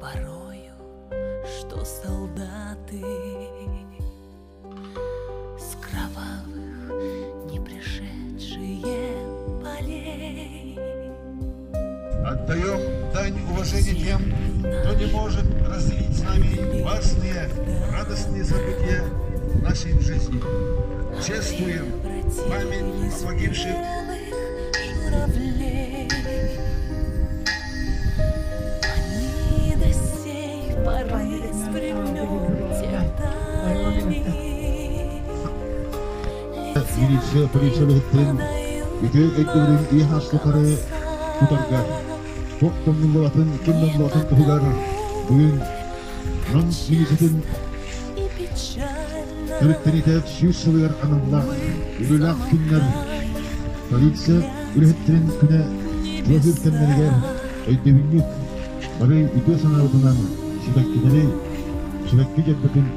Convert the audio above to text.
порою, что солдаты с кровавых не пришедшие полей. Отдаем дань уважения тем, кто не может разделить с нами важные, радостные события нашей жизни. Чествуем память о погибших. Они до сей поры с времен тех Милиция полициялыктен үтө өйдөрүн ий хаслыкары тутарга токтомдун болатын кимден болатын тугар бүгүн нон милициятын түрүттенитеп сүйүз сылыгар анылла үлүлак күннер полиция үлүхеттерин күнэ жофиртеннергер өйдөбүннүк бары үтө санабытынан сибеккенери сибекке жеппетін